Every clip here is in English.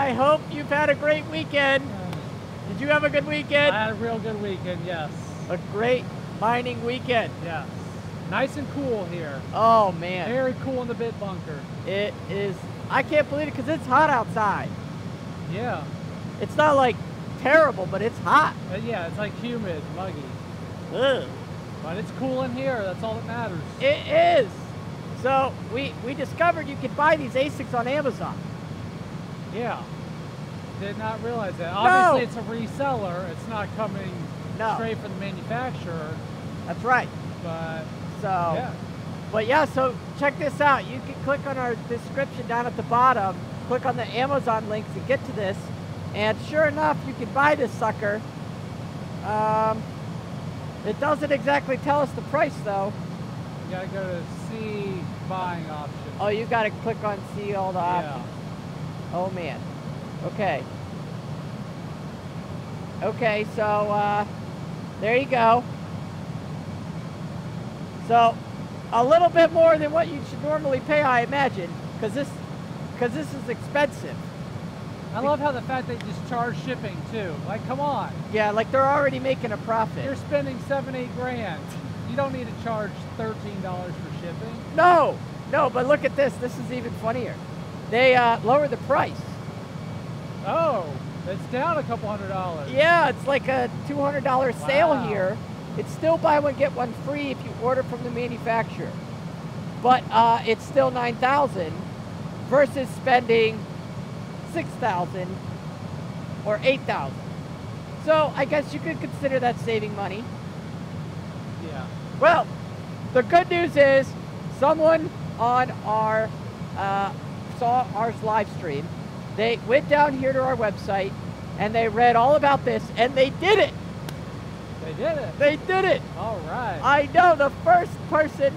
I hope you've had a great weekend. Did you have a good weekend? I had a real good weekend, yes. A great mining weekend. Yes. Nice and cool here. Oh, man. Very cool in the bit bunker. It is. I can't believe it because it's hot outside. Yeah. It's not like terrible, but it's hot. Yeah, it's like humid, muggy. Ugh. But it's cool in here. That's all that matters. It is. So we discovered you could buy these ASICs on Amazon. Yeah. Did not realize that. Obviously, it's a reseller. It's not coming straight from the manufacturer. That's right. But so, yeah. But yeah, so check this out. You can click on our description down at the bottom, click on the Amazon links to get to this, and sure enough, you can buy this sucker. It doesn't exactly tell us the price though. You gotta go to see buying options. Oh, you gotta click on see all the options. Oh man. Okay. Okay, so there you go. So a little bit more than what you should normally pay, I imagine, because this is expensive. I love how the fact they just charge shipping too. Like, come on. Yeah, like they're already making a profit. You're spending $7-8 grand. You don't need to charge $13 for shipping. No, no, but look at this. This is even funnier. They lowered the price. Oh, it's down a couple $100. Yeah, it's like a $200 sale here. It's still buy one get one free if you order from the manufacturer, but it's still $9,000 versus spending $6,000 or $8,000. So I guess you could consider that saving money. Yeah. Well, the good news is someone on our saw our live stream. They went down here to our website and they read all about this and they did it. They did it. They did it. All right. I know the first person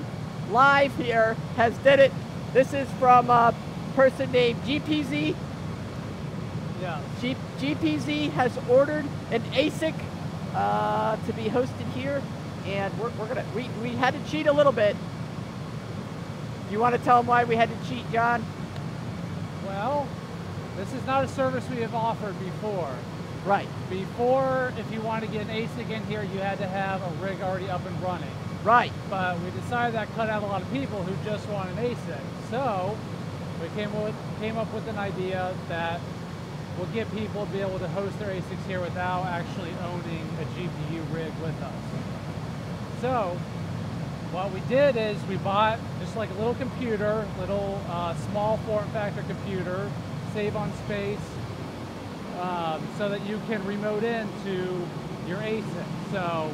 live here has did it. This is from a person named GPZ. Yeah. GPZ has ordered an ASIC to be hosted here, and we had to cheat a little bit. You want to tell them why we had to cheat, John? Well, this is not a service we have offered before. Right. Before, if you wanted to get an ASIC in here, you had to have a rig already up and running. Right. But we decided that cut out a lot of people who just want an ASIC. So we came up with an idea that will get people to be able to host their ASICs here without actually owning a GPU rig with us. So what we did is we bought just like a little computer, little small form factor computer, save on space, so that you can remote into your ASIC. So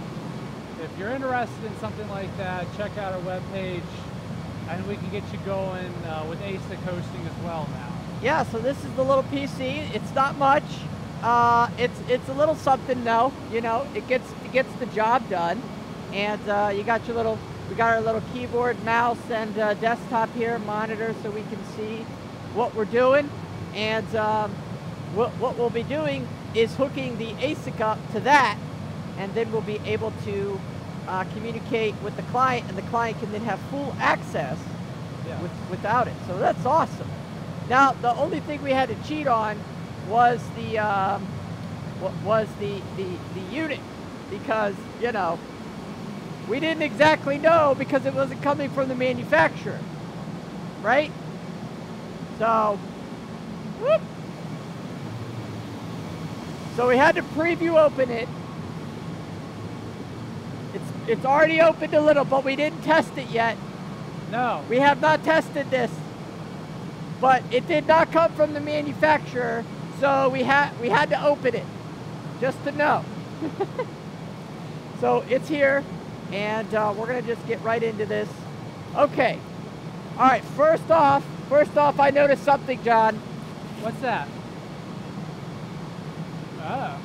if you're interested in something like that, check out our webpage and we can get you going with ASIC hosting as well now. Yeah, so this is the little PC. It's not much. It's a little something though. You know, it gets the job done. And you got your little, we got our little keyboard, mouse, and desktop here, monitor, so we can see what we're doing. And what we'll be doing is hooking the ASIC up to that, and then we'll be able to communicate with the client, and the client can then have full access without it. So that's awesome. Now, the only thing we had to cheat on was the unit, because, you know, we didn't exactly know because it wasn't coming from the manufacturer, right? So, whoop. So we had to preview open it. It's already opened a little, but we didn't test it yet. No. We have not tested this, but it did not come from the manufacturer, so we had to open it just to know. So it's here, and we're gonna just get right into this. Okay. All right. First off, I noticed something, John. What's that? Oh.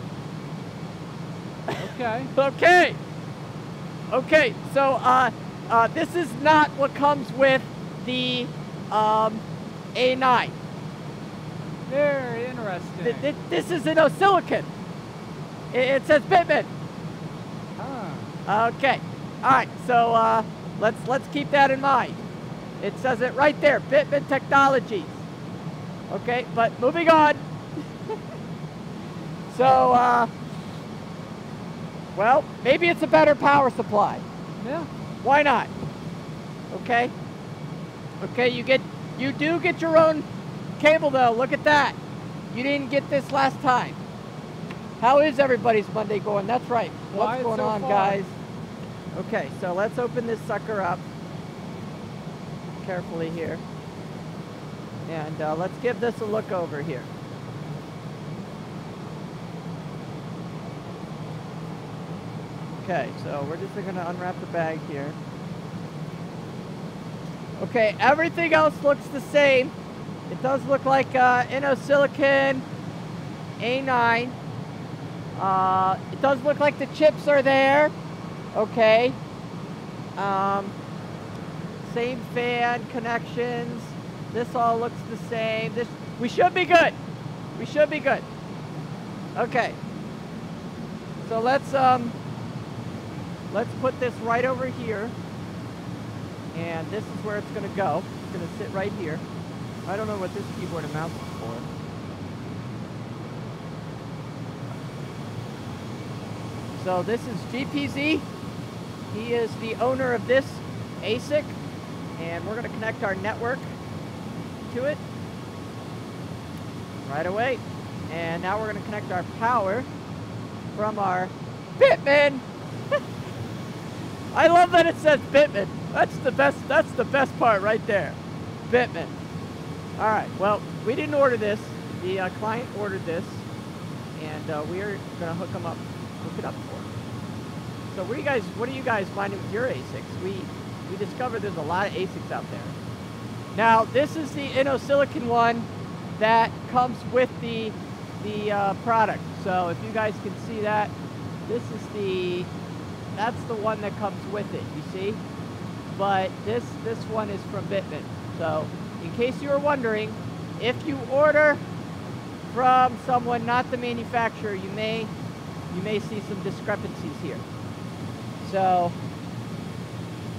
Okay. Okay. Okay. So this is not what comes with the A9. Very interesting. This is an silicon. It says Bitman. Huh. Okay. All right. So let's keep that in mind. It says it right there, Bitman Technologies. Okay. But moving on. So, well, maybe it's a better power supply. Yeah. Why not? Okay. Okay, you do get your own cable though. Look at that. You didn't get this last time. How is everybody's Monday going? That's right. What's going on, guys? Okay, so let's open this sucker up carefully here. And let's give this a look over here. Okay, so we're just going to unwrap the bag here. Okay, everything else looks the same. It does look like InnoSilicon A9. It does look like the chips are there. Okay. Same fan connections. This all looks the same. We should be good. We should be good. Okay. So let's put this right over here. And this is where it's going to go. It's going to sit right here. I don't know what this keyboard and mouse is for. So this is GPZ. He is the owner of this ASIC. And we're going to connect our network to it right away. And now we're going to connect our power from our Bitman. I love that it says Bitman. That's the best part right there. Bitman. All right, well, we didn't order this. The client ordered this, and we are gonna hook it up for him. So what are you guys finding with your ASICs? We discovered there's a lot of ASICs out there. Now, this is the InnoSilicon one that comes with the product. So if you guys can see that, that's the one that comes with it, you see? But this one is from Bitman. So in case you were wondering, if you order from someone not the manufacturer, you may see some discrepancies here. So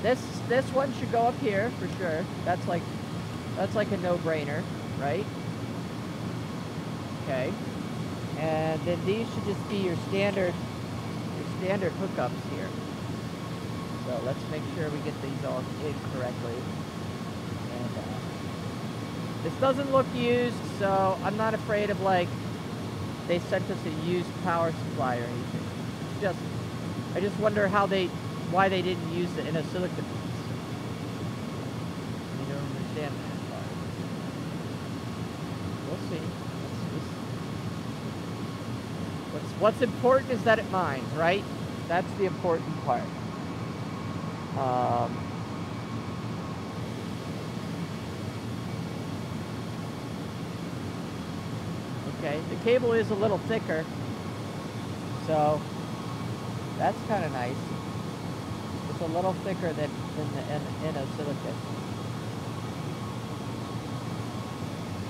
this one should go up here for sure. That's like a no-brainer, right? Okay. And then these should just be your standard hookups here. So let's make sure we get these all in correctly. And this doesn't look used, so I'm not afraid of like they sent us a used power supply or anything. It's just I just wonder why they didn't use the InnoSilicon ones. I don't understand that part. We'll see. What's important is that it mines, right? That's the important part. Okay, the cable is a little thicker, so that's kind of nice. It's a little thicker than the InnoSilicon.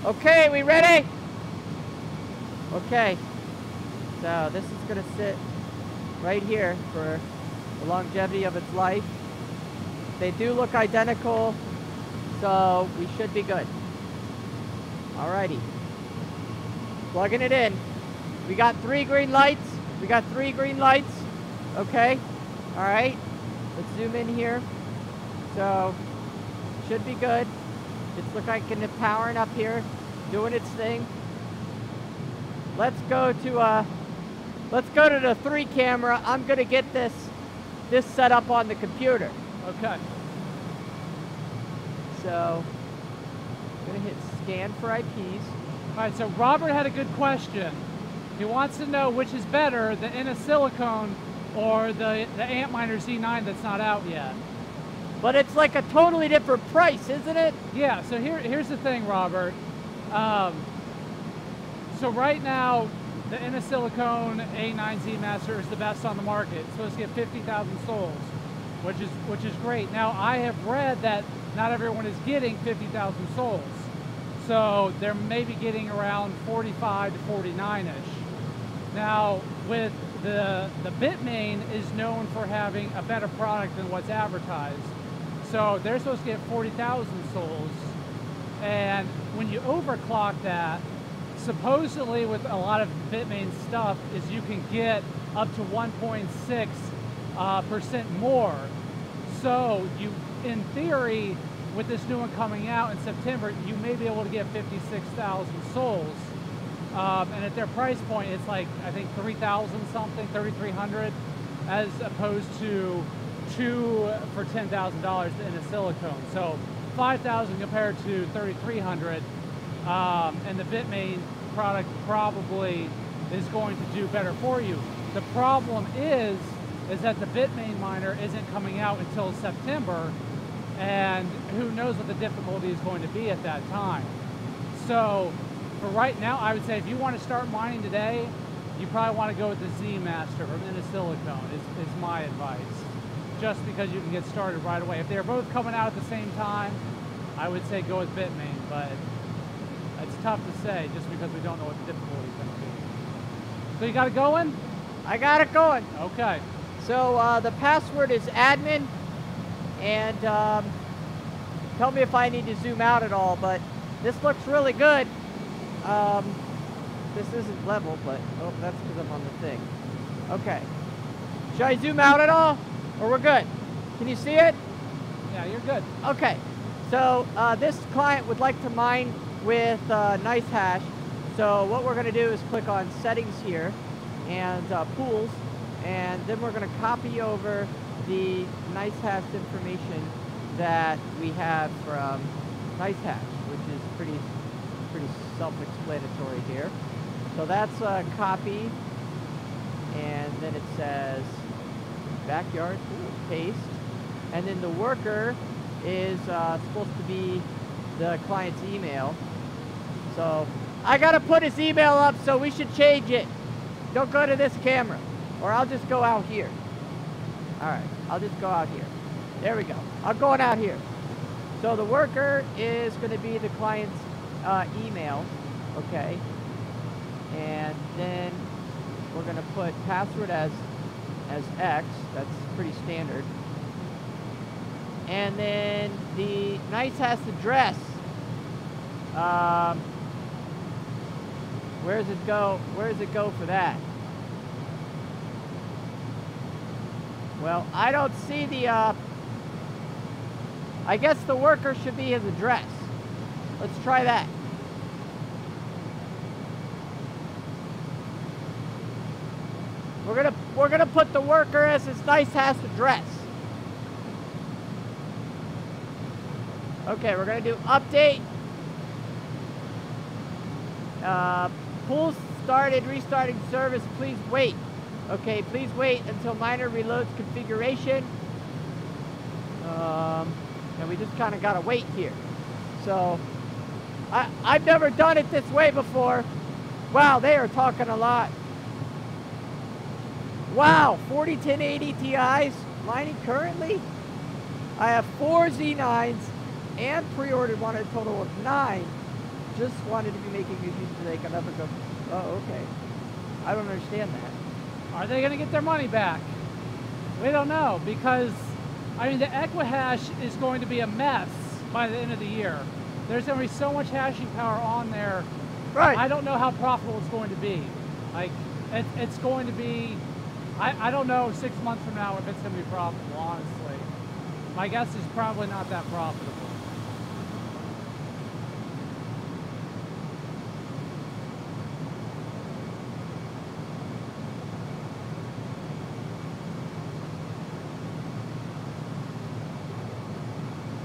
Okay, we ready? Okay. So this is going to sit right here for the longevity of its life. They do look identical, so we should be good. Alrighty. Plugging it in. We got 3 green lights. Okay. Alright. Let's zoom in here. So, should be good. It's looking like it's powering up here, doing its thing. Let's go to the 3 camera. I'm gonna get this set up on the computer. Okay. So I'm gonna hit scan for IPs. All right. So Robert had a good question. He wants to know which is better, the InnoSilicon or the Antminer Z9 that's not out yet. But it's like a totally different price, isn't it? Yeah. So here's the thing, Robert. So right now, the InnoSilicon A9 ZMaster is the best on the market. It's supposed to get 50,000 souls, which is great. Now, I have read that not everyone is getting 50,000 souls. So they're maybe getting around 45 to 49-ish. Now, with the Bitmain is known for having a better product than what's advertised. So they're supposed to get 40,000 souls. And when you overclock that, supposedly with a lot of Bitmain stuff is you can get up to 1.6% more. So you, in theory, with this new one coming out in September, you may be able to get 56,000 souls. And at their price point, it's like, I think 3,000 something, 3,300, as opposed to 2 for $10,000 in a silicone. So 5,000 compared to 3,300. And the Bitmain product probably is going to do better for you. The problem is that the Bitmain miner isn't coming out until September, and who knows what the difficulty is going to be at that time. So for right now, I would say if you want to start mining today, you probably want to go with the ZMaster from Silicone is my advice, just because you can get started right away. If they're both coming out at the same time, I would say go with Bitmain, but it's tough to say just because we don't know what the difficulty is going to be. So you got it going? I got it going. Okay. So the password is admin, and tell me if I need to zoom out at all, but this looks really good. This isn't level, but oh, that's because I'm on the thing. Okay. Should I zoom out at all, or we're good? Can you see it? Yeah, you're good. Okay. So this client would like to mine with NiceHash. So what we're going to do is click on settings here and pools, and then we're going to copy over the NiceHash information that we have from NiceHash, which is pretty self-explanatory here. So that's a copy, and then it says backyard, paste, and then the worker is supposed to be the client's email. So I gotta put his email up, so we should change it. Don't go to this camera, or I'll just go out here. All right, I'll just go out here. There we go. I'm going out here. So the worker is going to be the client's email, okay? And then we're going to put password as X. That's pretty standard. And then the NiceHash address. Where does it go? Where does it go for that? Well, I don't see the, I guess the worker should be his address. Let's try that. We're gonna put the worker as his NiceHash address. Okay, we're gonna do update. Pool started, restarting service, please wait. Okay, please wait until miner reloads configuration. And we just kind of gotta wait here. So, I've never done it this way before. Wow, they are talking a lot. Wow, 40 1080 Ti's mining currently. I have 4 Z9s and pre-ordered one, a total of 9. Just wanted to be making a use today. Can never go. Oh, okay. I don't understand that. Are they going to get their money back? We don't know, because I mean the Equihash is going to be a mess by the end of the year. There's going to be so much hashing power on there. Right. I don't know how profitable it's going to be. Like it's going to be. I don't know 6 months from now if it's going to be profitable. Honestly, my guess is probably not that profitable.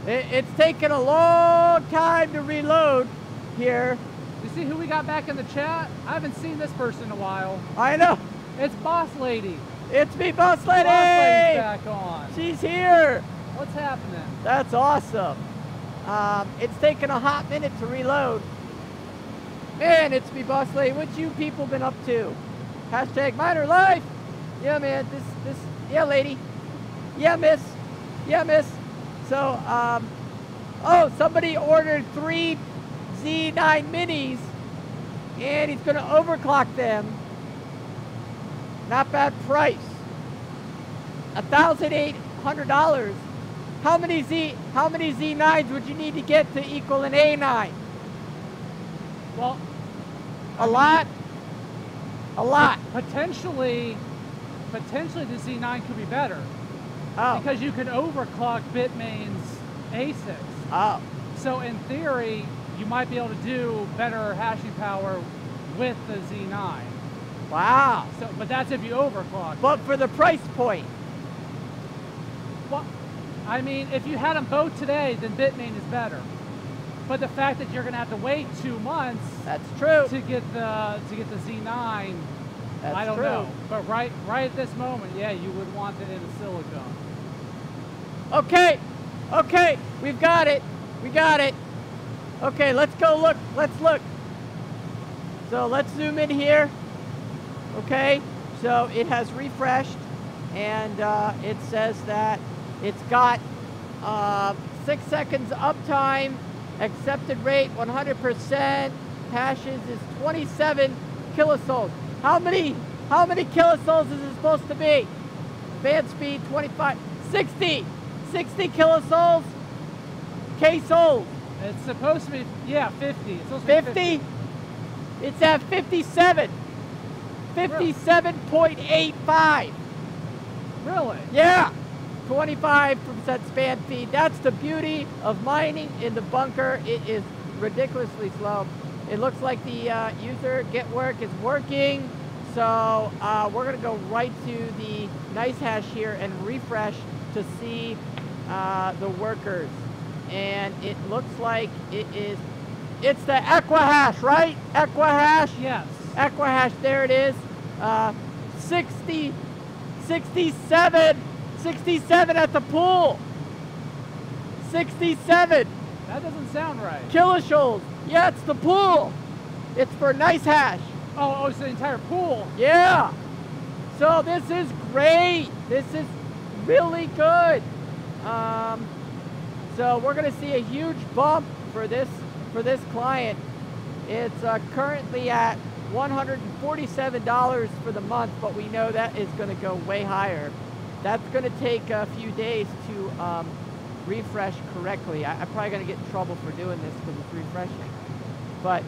It's taken a long time to reload here. You see who we got back in the chat? I haven't seen this person in a while. I know. It's Boss Lady. It's me, Boss Lady! Boss Lady's back on. She's here. What's happening? That's awesome. It's taken a hot minute to reload. Man, it's me, Boss Lady. What you people been up to? Hashtag miner life. Yeah, man. This. Yeah, lady. Yeah, miss. Yeah, miss. So, oh, somebody ordered 3 Z9 minis, and he's going to overclock them. Not bad price. $1,800. How many Z9s would you need to get to equal an A9? Well, A lot. Potentially the Z9 could be better. Oh. Because you can overclock Bitmain's ASICs. Oh. So in theory, you might be able to do better hashing power with the Z9. Wow. So, but that's if you overclock. But for the price point. Well, I mean, if you had them both today, then Bitmain is better. But the fact that you're going to have to wait 2 months. That's true. To get the Z9. That's I don't true. know. But right at this moment, yeah, you would want it in a silicon. Okay, we've got it. We got it. Okay, let's go look. Let's look. So let's zoom in here. Okay, so it has refreshed, and it says that it's got 6 seconds uptime, accepted rate 100%, hashes is 27 kilosouls. How many kilosouls is it supposed to be? Fan speed 25, 60 kilosouls, K-souls. It's supposed to be, yeah, 50. It's supposed to be 50? It's at 57. 57.85. Really? Yeah. 25% span speed. That's the beauty of mining in the bunker. It is ridiculously slow. It looks like the user get work is working. So we're going to go right to the nice hash here and refresh to see the workers. And it looks like it's the Equihash, right? Equihash? Yes. Equihash, there it is. 67 at the pool. 67. That doesn't sound right. Kilojoules. Yeah, it's the pool. It's for nice hash. Oh, it's the entire pool. Yeah. So this is great. This is really good. So we're going to see a huge bump for this client. It's currently at $147 for the month, but we know that is going to go way higher. That's going to take a few days to refresh correctly. I'm probably going to get in trouble for doing this because it's refreshing. But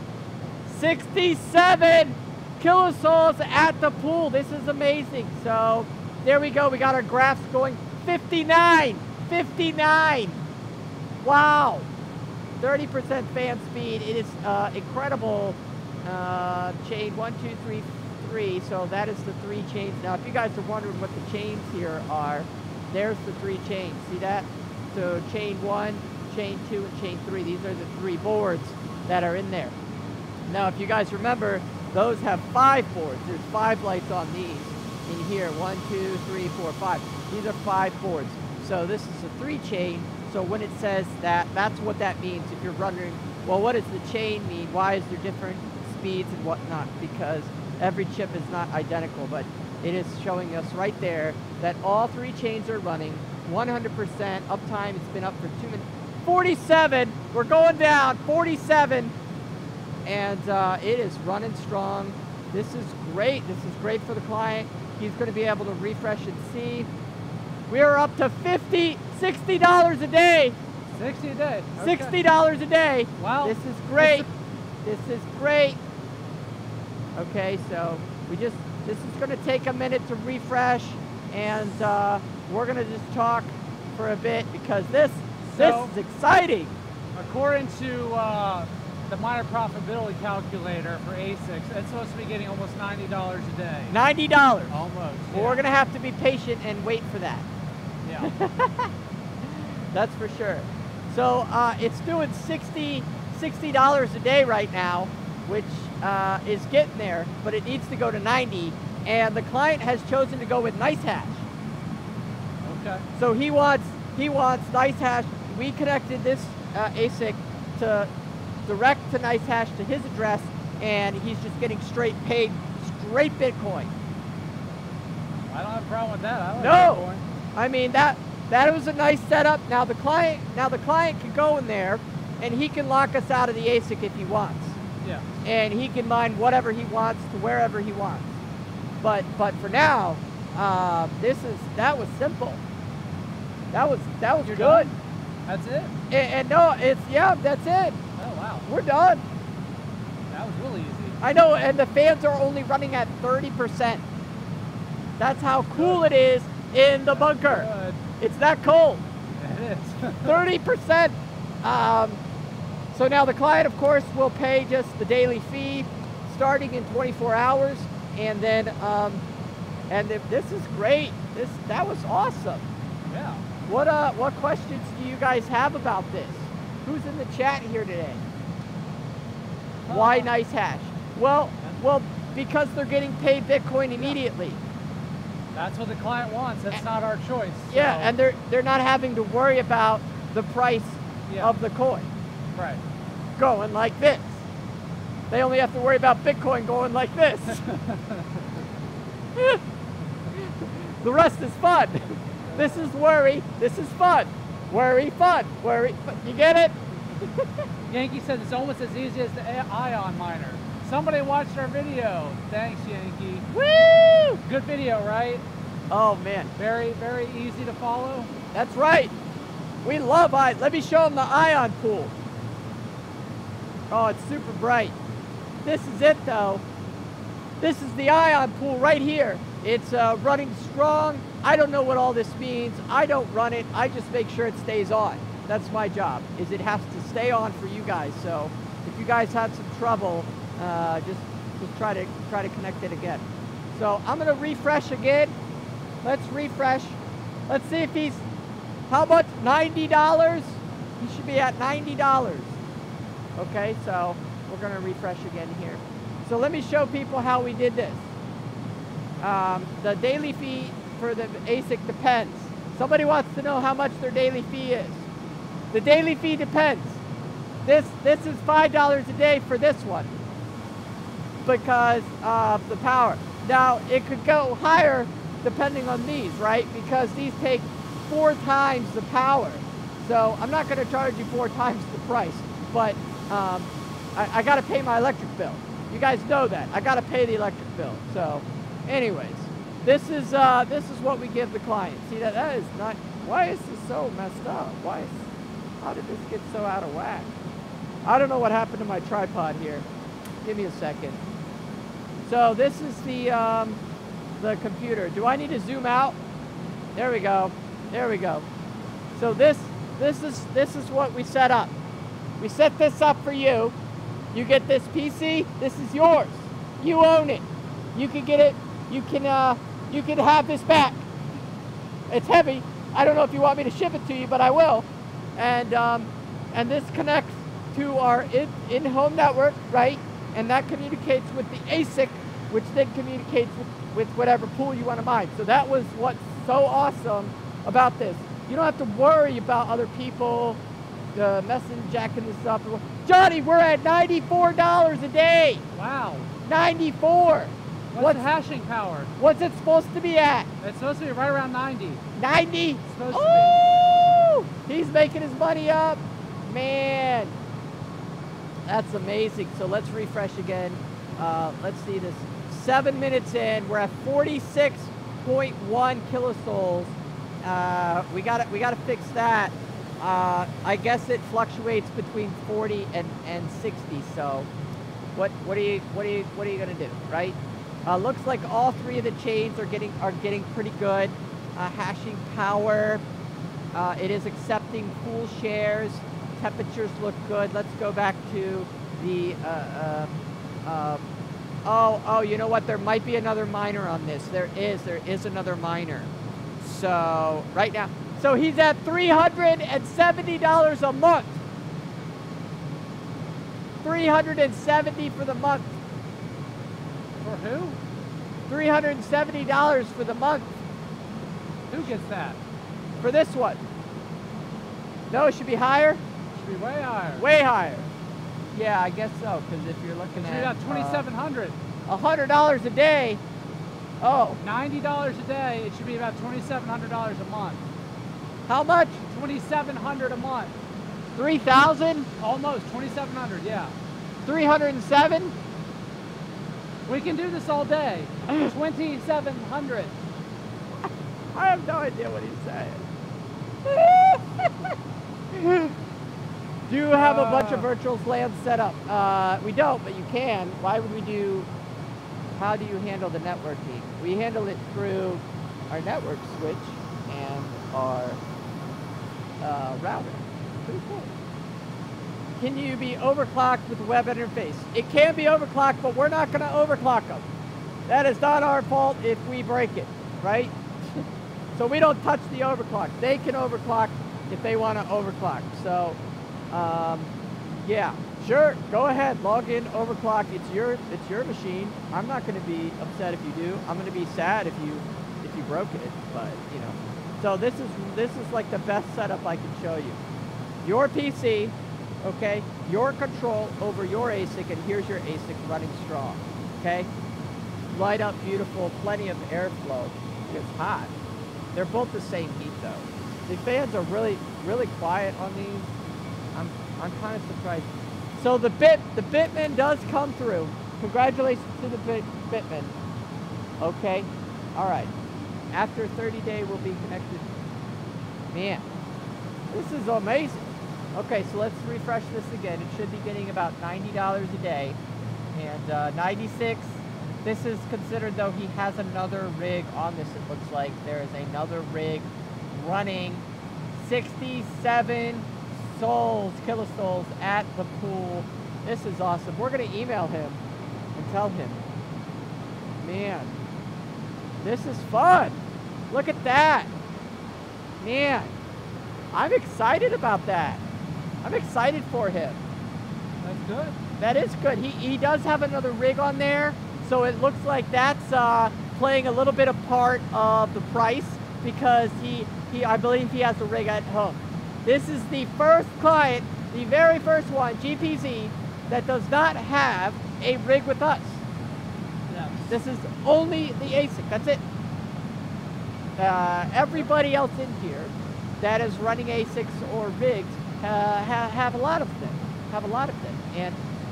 67 kilosouls at the pool. This is amazing. So there we go. We got our graphs going. 59. Wow. 30% fan speed. It is incredible. Chain 1, 2, 3, 3. So that is the 3 chains. Now, if you guys are wondering what the chains here are, there's the 3 chains. See that? So chain 1, chain 2, and chain 3. These are the 3 boards that are in there. Now, if you guys remember, those have 5 boards. There's 5 lights on these in here. 1, 2, 3, 4, 5. These are 5 boards. So this is a 3 chain. So when it says that, that's what that means. If you're wondering, well, what does the chain mean? Why is there different speeds and whatnot? Because every chip is not identical, but it is showing us right there that all 3 chains are running 100% uptime. It's been up for 2 minutes. 47. We're going down. 47. And it is running strong. This is great. This is great for the client. He's going to be able to refresh and see. We are up to $60 a day. 60 a day. Okay. $60 a day. Wow. This is great. This is great. Okay, so this is going to take a minute to refresh, and we're going to just talk for a bit because this is exciting. According to the miner profitability calculator for ASICs, it's supposed to be getting almost $90 a day. $90. Almost. Well, yeah. we're going to have to be patient and wait for that. Yeah. That's for sure. So it's doing $60 a day right now, which is getting there, but it needs to go to 90. And the client has chosen to go with nice hash. Okay. So he wants nice hash. We connected this ASIC to direct to nice hash to his address, and he's just getting straight Bitcoin. I don't have a problem with that. I like No, Bitcoin. I mean that was a nice setup. Now the client can go in there, and he can lock us out of the ASIC if he wants. Yeah. And he can mine whatever he wants to wherever he wants. But for now, that was simple. That was You're good. done? That's it? And no, that's it. Oh wow. We're done. That was really easy. I know, and the fans are only running at 30%. That's how cool it is in the bunker. Good. It's that cold. It is. 30%. So now the client, of course, will pay just the daily fee starting in 24 hours. And then, this is great. That was awesome. Yeah. What questions do you guys have about this? Who's in the chat here today? Why nice hash? Well, because they're getting paid Bitcoin immediately. That's what the client wants. That's not our choice. So. Yeah, and they're not having to worry about the price of the coin. Right. Going like this. They only have to worry about Bitcoin going like this. The rest is fun. This is worry. This is fun. Worry, fun. Worry. You get it? Yankee said it's almost as easy as the ion miner. Somebody watched our video. Thanks, Yankee. Woo! Good video, right? Oh, man. Very, very easy to follow. That's right. We love ion. Let me show them the ion pool. Oh, it's super bright. This is it, though. This is the ion pool right here. It's running strong. I don't know what all this means. I don't run it. I just make sure it stays on. That's my job, is it has to stay on for you guys. So if you guys have some trouble, just try to connect it again. So I'm gonna refresh again. Let's refresh. Let's see if he's, how much? $90? He should be at $90. Okay, so we're gonna refresh again here. So let me show people how we did this. The daily fee for the ASIC depends. Somebody wants to know how much their daily fee is. The daily fee depends. This is $5 a day for this one because of the power. Now, it could go higher depending on these, right? Because these take 4 times the power. So I'm not going to charge you 4 times the price, but I got to pay my electric bill. You guys know that. I got to pay the electric bill. So anyways, this is what we give the client. See, that is not, why is this so messed up? How did this get so out of whack? I don't know what happened to my tripod here. Give me a second. So this is the computer. Do I need to zoom out? There we go. There we go. So this is what we set up. We set this up for you. You get this PC. This is yours. You own it. You can get it. You can have this back. It's heavy. I don't know if you want me to ship it to you, but I will. And this connects to our in-home network, right? And that communicates with the ASIC, which then communicates with whatever pool you want to mine. So that was what's so awesome about this. You don't have to worry about other people messing, jacking this up. Johnny, we're at $94 a day. Wow. 94. What's the hashing power? What's it supposed to be at? It's supposed to be right around 90. 90? It's supposed to be. He's making his money up. Man. That's amazing. So let's refresh again. Let's see this. 7 minutes in, we're at 46.1 kilosouls. We gotta fix that. I guess it fluctuates between 40 and 60. So what are you gonna do, right? Looks like all 3 of the chains are getting pretty good hashing power. It is accepting pool shares. Temperatures look good. Let's go back to the oh, you know what? There might be another miner on this. There is another miner. So right now, so he's at $370 a month. $370 for the month. For who? $370 for the month. Who gets that? For this one. No, it should be higher. It should be way higher. Way higher. Yeah, I guess so. Because if you're looking at about $2,700. $100 a day. Oh. $90 a day. It should be about $2,700 a month. How much? $2,700 a month. 3,000? Almost 2,700. Yeah. 307? We can do this all day. 2,700. I have no idea what he's saying. Do you have a bunch of virtual LAN set up? We don't, but you can. Why would we do? How do you handle the networking? We handle it through our network switch and our router. Pretty cool. Can you be overclocked with the web interface? It can be overclocked, but we're not going to overclock them. That is not our fault if we break it, right? So we don't touch the overclock. They can overclock if they want to overclock. So, yeah, sure, go ahead, log in, overclock. It's your machine. I'm not going to be upset if you do. I'm going to be sad if you broke it, but you know. So this is like the best setup I can show you. Your PC, okay, your control over your ASIC, and here's your ASIC running strong, okay? Light up, beautiful, plenty of airflow. It's hot. They're both the same heat though. The fans are really, really quiet on these. I'm kind of surprised. So the Bitman does come through. Congratulations to the Bitman. Okay, all right. After 30 days, we'll be connected. Man, this is amazing. Okay, so let's refresh this again. It should be getting about $90 a day, and 96. This is considered, though, he has another rig on this, it looks like. There is another rig running 67 kilosouls at the pool. This is awesome. We're going to email him and tell him, man, this is fun. Look at that. Man, I'm excited about that. I'm excited for him. That's good. That is good. He does have another rig on there. So it looks like that's playing a little bit of part of the price because I believe he has a rig at home. This is the first client, the very first one, GPZ, that does not have a rig with us. Yes. This is only the ASIC, that's it. Everybody else in here that is running ASICs or rigs have a lot of them.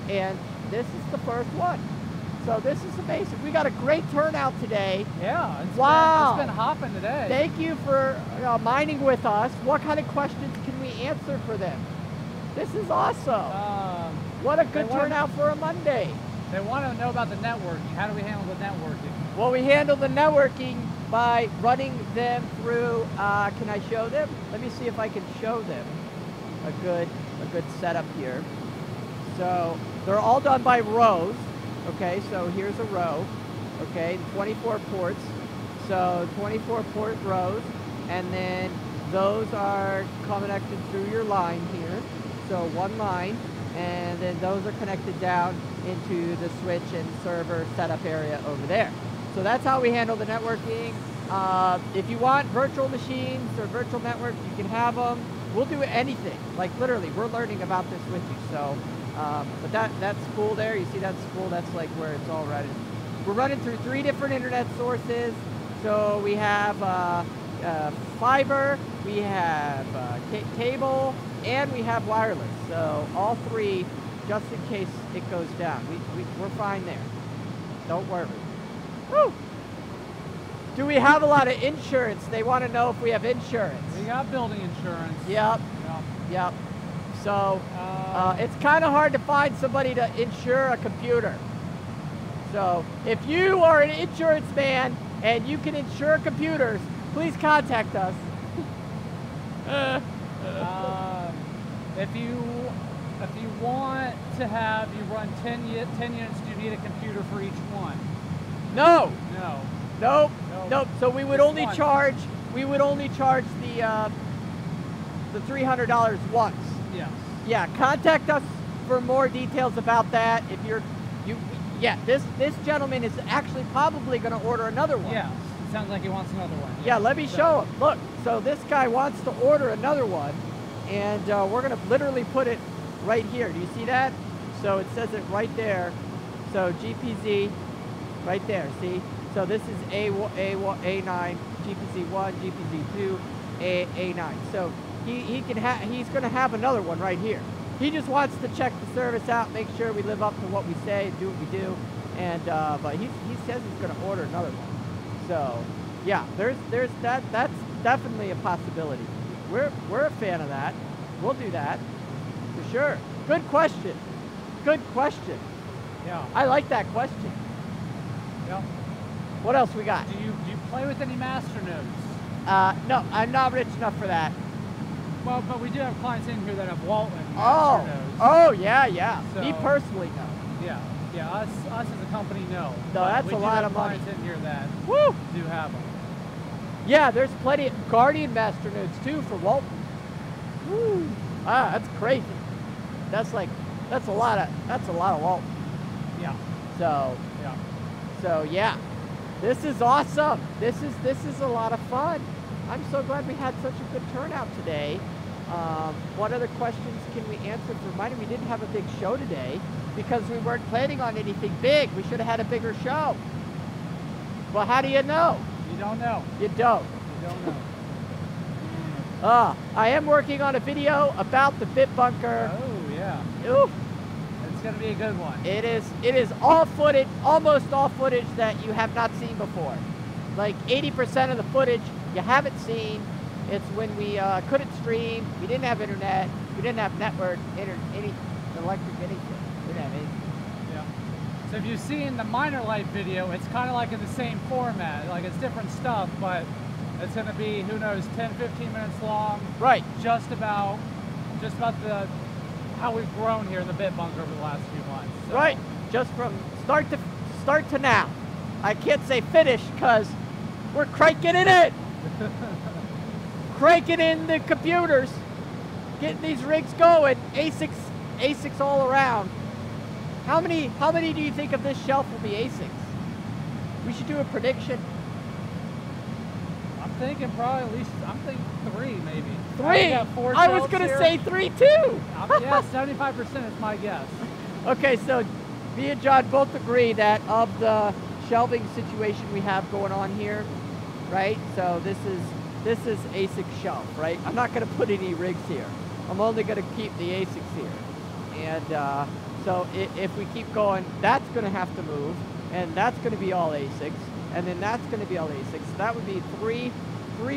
And this is the first one. So this is amazing. We got a great turnout today. Yeah, wow. It's been hopping today. Thank you for mining with us. What kind of questions can we answer for them? This is awesome. What a good turnout for a Monday. They want to know about the networking. How do we handle the networking? Well, we handle the networking by running them through, can I show them? Let me see if I can show them a good setup here. So they're all done by rows. Okay, so here's a row, okay, 24 ports, so 24 port rows, and then those are connected through your line here, so one line, and then those are connected down into the switch and server setup area over there. So that's how we handle the networking. If you want virtual machines or virtual networks, you can have them. We'll do anything, like literally, we're learning about this with you, so. But that's cool there. You see that's cool. That's like where it's all running. We're running through 3 different internet sources. So we have fiber, we have cable, and we have wireless. So all 3, just in case it goes down. We're fine there. Don't worry. Woo! Do we have a lot of insurance? They want to know if we have insurance. We got building insurance. Yep. Yep. So it's kind of hard to find somebody to insure a computer. So if you are an insurance man and you can insure computers, please contact us. If you want to have you run 10 units, do you need a computer for each one? No. No. Nope. Nope. So we would only one. charge the $300 once. Yes. Yeah, contact us for more details about that. If this gentleman is actually probably going to order another one. Yeah, it sounds like he wants another one. Yeah, let me show him. Look, so this guy wants to order another one, and we're going to literally put it right here. Do you see that? So it says it right there. So GPZ, right there. See? So this is A9, GPZ1, GPZ2, A9. So he's going to have another one right here. He just wants to check the service out, make sure we live up to what we say, do what we do, and but he says he's going to order another one. So yeah, that's definitely a possibility. We're a fan of that. We'll do that for sure. Good question. Good question. Yeah. I like that question. Yeah. What else we got? Do you play with any master nodes? No, I'm not rich enough for that. Well, but we do have clients in here that have Walton Oh, master nodes. oh yeah, yeah. So, Me personally, no. Yeah, yeah. Us as a company, no. No, But that's we a do lot have of money. clients in here that Woo! do have them. Yeah, there's plenty of Guardian master nodes too for Walton. Woo! Ah, that's crazy. That's a lot of Walton. Yeah. So yeah, this is awesome. This is a lot of fun. I'm so glad we had such a good turnout today. What other questions can we answer? Reminded me we didn't have a big show today because we weren't planning on anything big. We should have had a bigger show. Well, how do you know? You don't know. You don't. You don't know. I am working on a video about the Bit Bunker. Oh yeah. Ooh. It's gonna be a good one. It is all footage, almost all footage that you have not seen before. Like 80% of the footage you haven't seen. It's when we couldn't stream, we didn't have internet, we didn't have network, any electric, anything. We didn't have anything. Yeah. So if you've seen the Miner Life video, it's kind of like in the same format. Like it's different stuff, but it's going to be, who knows, 10, 15 minutes long. Right. Just about how we've grown here in the Bit Bunker over the last few months. So. Right. Just from start to now. I can't say finish because we're cranking it in. Cranking in the computers, getting these rigs going, ASICs all around. How many do you think of this shelf will be ASICs? We should do a prediction. I'm thinking probably at least, I'm thinking 3 maybe. 3? I was going to say 3 too. Yeah, 75% is my guess. Okay, so me and John both agree that of the shelving situation we have going on here, right? So this is ASIC shelf, right? I'm not going to put any rigs here. I'm only going to keep the ASICs here. And so if we keep going, that's going to have to move, and that's going to be all ASICs, and then that's going to be all ASICs. So that would be three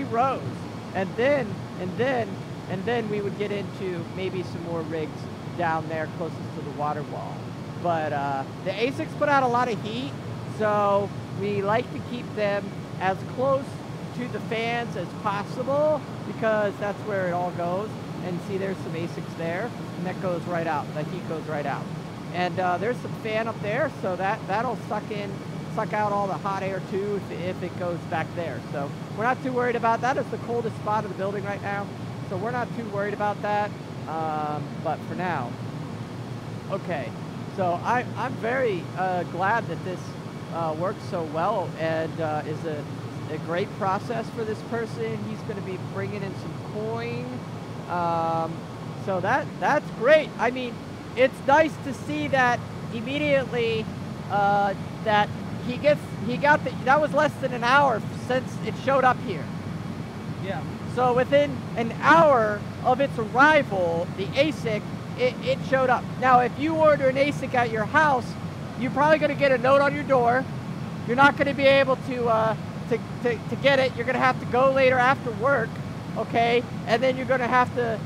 rows, and then we would get into maybe some more rigs down there closest to the water wall. But the ASICs put out a lot of heat, so we like to keep them as close to the fans as possible because that's where it all goes. And see, there's some ASICs there, and that goes right out. The heat goes right out. And there's some fan up there, so that'll suck out all the hot air too if it goes back there. So we're not too worried about that. It's the coldest spot of the building right now, so we're not too worried about that. But for now, okay. So I'm very glad that this works so well and is a great process for this person. He's going to be bringing in some coin. So that's great. I mean, it's nice to see that immediately that that was less than an hour since it showed up here. Yeah. So within an hour of its arrival, the ASIC, it showed up. Now, if you order an ASIC at your house, you're probably going to get a note on your door. You're not going to be able to get it. You're going to have to go later after work, okay? And then you're going to have to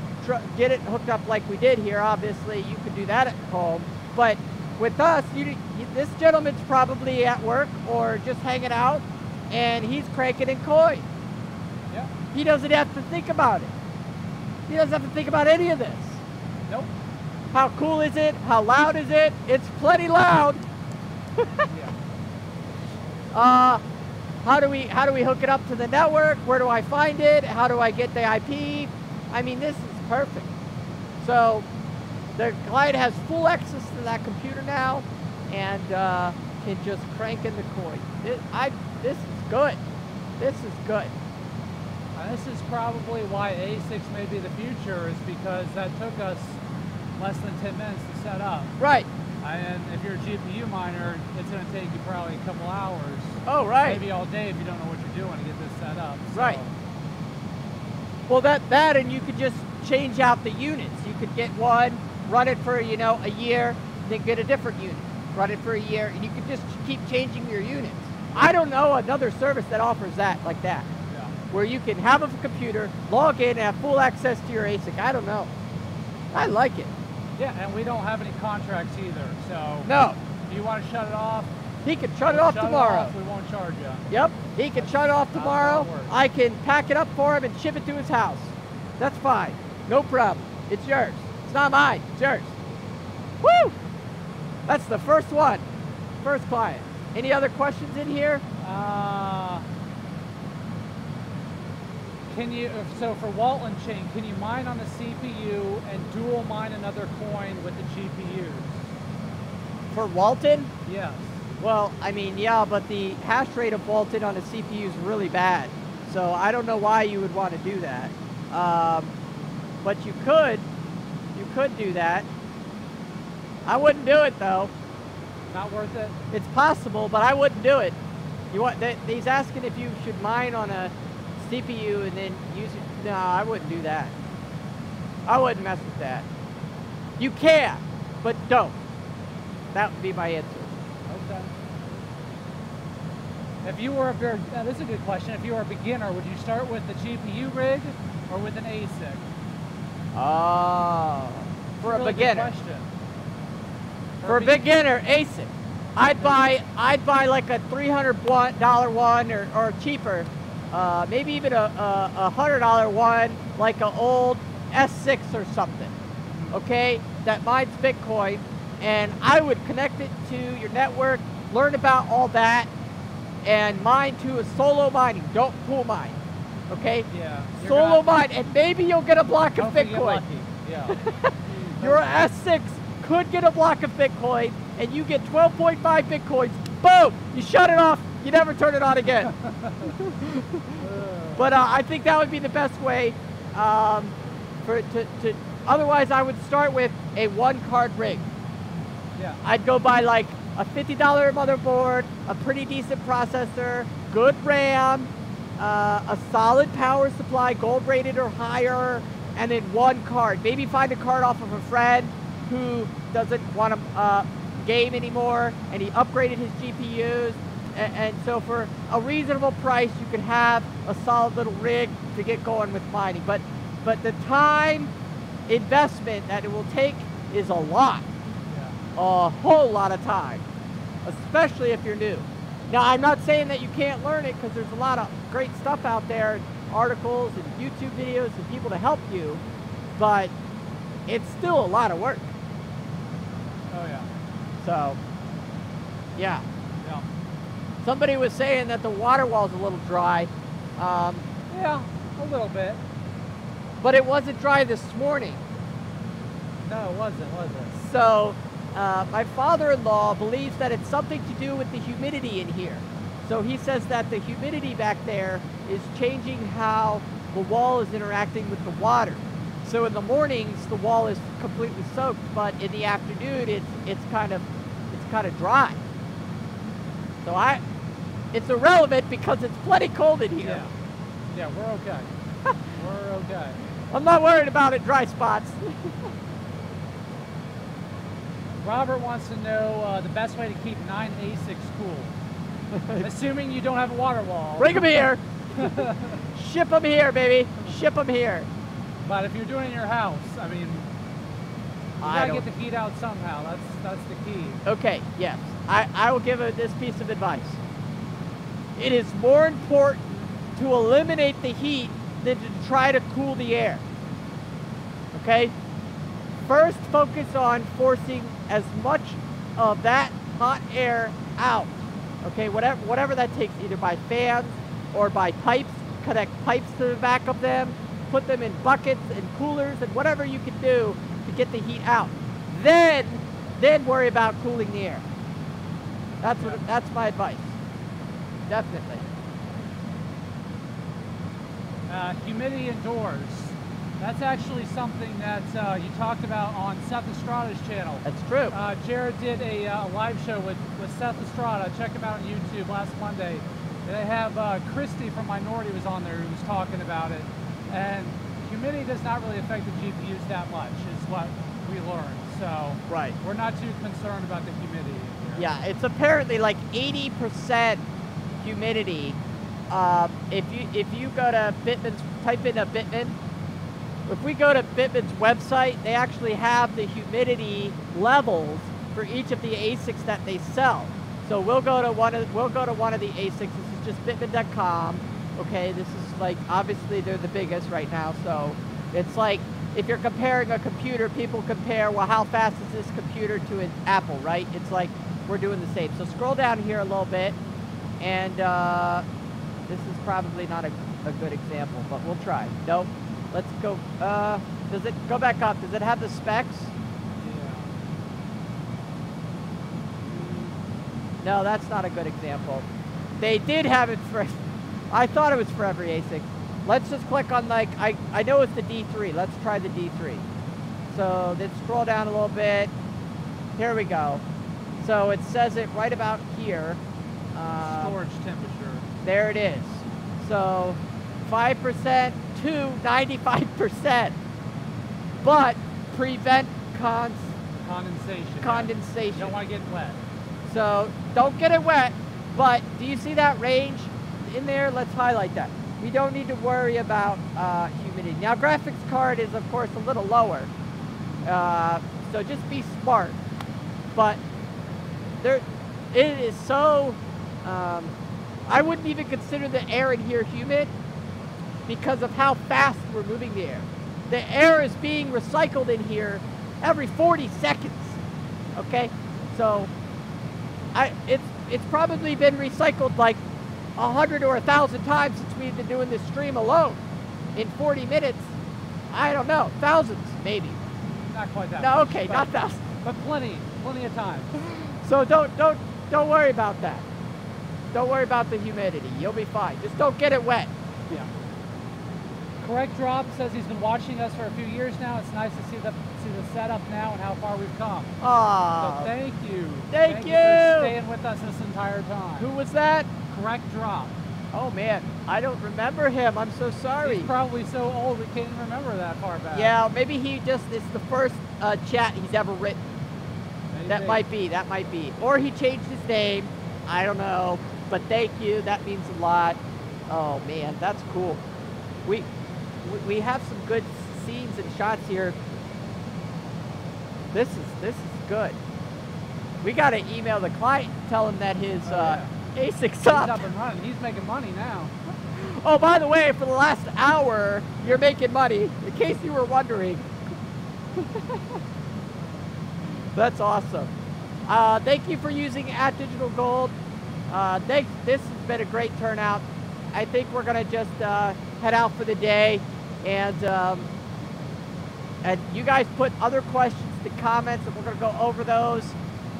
get it hooked up like we did here. Obviously, you could do that at home. But with us, this gentleman's probably at work or just hanging out, and he's cranking in coin. Yeah. He doesn't have to think about it. He doesn't have to think about any of this. Nope. How cool is it? How loud is it? It's plenty loud. Yeah. How do we hook it up to the network? Where do I find it? How do I get the IP? I mean, this is perfect. So the client has full access to that computer now and can just crank in the coin. This is good. This is good. And this is probably why ASICs may be the future, is because that took us less than 10 minutes to set up. Right. And if you're a GPU miner, it's going to take you probably a couple hours. Oh, right. Maybe all day if you don't know what you're doing to get this set up. So. Right. Well, that and you could just change out the units. You could get one, run it for, a year, then get a different unit. Run it for a year, and you could just keep changing your units. I don't know another service that offers that like that. Yeah. Where you can have a computer, log in, and have full access to your ASIC. I don't know. I like it. Yeah, and we don't have any contracts either, so. No. If you want to shut it off, he can shut it off tomorrow. We won't charge you. Yep, he can shut it off tomorrow. I can pack it up for him and ship it to his house. That's fine. No problem. It's yours. It's not mine. It's yours. Woo! That's the first one. First client. Any other questions in here? Can you, so for Walton chain, can you mine on the CPU and dual mine another coin with the GPUs? For Walton? Yes. Well, I mean, yeah, but the hash rate of Walton on a CPU is really bad. So I don't know why you would want to do that. But you could do that. I wouldn't do it though. Not worth it? It's possible, but I wouldn't do it. He's asking if you should mine on a CPU and then use it. No, I wouldn't do that. I wouldn't mess with that. You can, but don't. That would be my answer. Okay. If you were this is a good question. If you were a beginner, would you start with the GPU rig or with an ASIC? Oh, for a beginner. Good question. For a beginner, ASIC. I'd buy like a $300 one or cheaper, maybe even a $100 one, like an old S6 or something. Okay, that mines Bitcoin, and I would connect it to your network, learn about all that, and mine to a solo mining. Don't pool mine. Okay? Yeah. Solo mine, and maybe you'll get a block of Bitcoin. Yeah. Your S6 could get a block of Bitcoin, and you get 12.5 Bitcoins. Boom! You shut it off. You never turn it on again. But I think that would be the best way otherwise, I would start with a one-card rig. Yeah. I'd go buy like a $50 motherboard, a pretty decent processor, good RAM, a solid power supply, gold rated or higher, and then one card. Maybe find a card off of a friend who doesn't want to game anymore, and he upgraded his GPUs. And so for a reasonable price, you can have a solid little rig to get going with mining. But the time investment that it will take is a lot. A whole lot of time, especially if you're new. Now, I'm not saying that you can't learn it, because there's a lot of great stuff out there, articles and YouTube videos and people to help you, but it's still a lot of work. Oh yeah. So, yeah. Yeah. Somebody was saying that the water wall's a little dry. Yeah, a little bit. But it wasn't dry this morning. No, it wasn't, was it? So, my father-in-law believes that it's something to do with the humidity in here. So he says that the humidity back there is changing how the wall is interacting with the water. So in the mornings, the wall is completely soaked, but in the afternoon, it's kind of dry. So it's irrelevant because it's plenty cold in here. Yeah, we're okay. We're okay. I'm not worried about it, dry spots. Robert wants to know the best way to keep 9 ASICs cool. Assuming you don't have a water wall. Bring them here. Ship them here, baby. Ship them here. But if you're doing it in your house, I mean, you gotta get the heat out somehow. That's the key. Okay, yes. I will give this piece of advice. It is more important to eliminate the heat than to try to cool the air. Okay? First, focus on forcing as much of that hot air out. Okay, whatever that takes, either by fans or by pipes. Connect pipes to the back of them, put them in buckets and coolers and whatever you can do to get the heat out. Then worry about cooling the air. That's my advice. Definitely. Humidity indoors. That's actually something that you talked about on Seth Estrada's channel. That's true. Jared did a live show with Seth Estrada. Check him out on YouTube last Monday. And they have Christy from Minority was on there who was talking about it. And humidity does not really affect the GPUs that much, is what we learned. So right. We're not too concerned about the humidity here. Yeah, it's apparently like 80% humidity. If you go to Bitman's, type in a Bitman, if we go to Bitmain's website, they actually have the humidity levels for each of the ASICs that they sell. So we'll go to one of the ASICs. This is just Bitmain.com. Okay, this is like, obviously they're the biggest right now. So it's like, if you're comparing a computer, people compare, well, how fast is this computer to an Apple, right? It's like, we're doing the same. So scroll down here a little bit, and this is probably not a good example, but we'll try. Nope. Let's go. Does it go back up? Does it have the specs? Yeah. No, that's not a good example. They did have it for, I thought it was for every ASIC. Let's just click on, like, I know it's the D3. Let's try the D3. So let's scroll down a little bit. Here we go. So it says it right about here. Storage temperature. There it is. So 5% to 95%. But prevent condensation. Condensation. You don't want to get wet. So don't get it wet. But do you see that range in there? Let's highlight that. We don't need to worry about humidity. Now, graphics card is, of course, a little lower. So just be smart. But it is so, I wouldn't even consider the air in here humid because of how fast we're moving the air. The air is being recycled in here every 40 seconds, okay? So it's probably been recycled like 100 or 1,000 times since we've been doing this stream alone. In 40 minutes, I don't know, thousands maybe. Not quite that No, much, okay, not thousands. But plenty of time. So don't worry about that. Don't worry about the humidity. You'll be fine. Just don't get it wet. Yeah. Correct Drop says he's been watching us for a few years now. It's nice to see the setup now and how far we've come. Oh, so thank you. Thank you for staying with us this entire time. Who was that? Correct Drop. Oh man, I don't remember him. I'm so sorry. He's probably so old we can't even remember that far back. Yeah, maybe it's the first chat he's ever written. Maybe. That might be. Or he changed his name. I don't know. But thank you. That means a lot. Oh man, that's cool. We have some good scenes and shots here. This is good. We got to email the client and tell him that his ASIC's up. He's up and running. He's making money now. Oh, by the way, for the last hour, you're making money, in case you were wondering. That's awesome. Thank you for using @DigitalGold. This has been a great turnout. I think we're going to just head out for the day. And you guys put other questions in the comments, and we're going to go over those.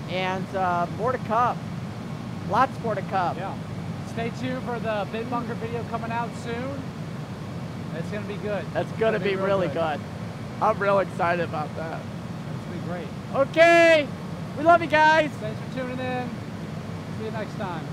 And more to come. Lots more to come. Yeah. Stay tuned for the BitBunker video coming out soon. It's going to be good. That's going to be really good. I'm real excited about that. It's going to be great. Okay. We love you guys. Thanks for tuning in. See you next time.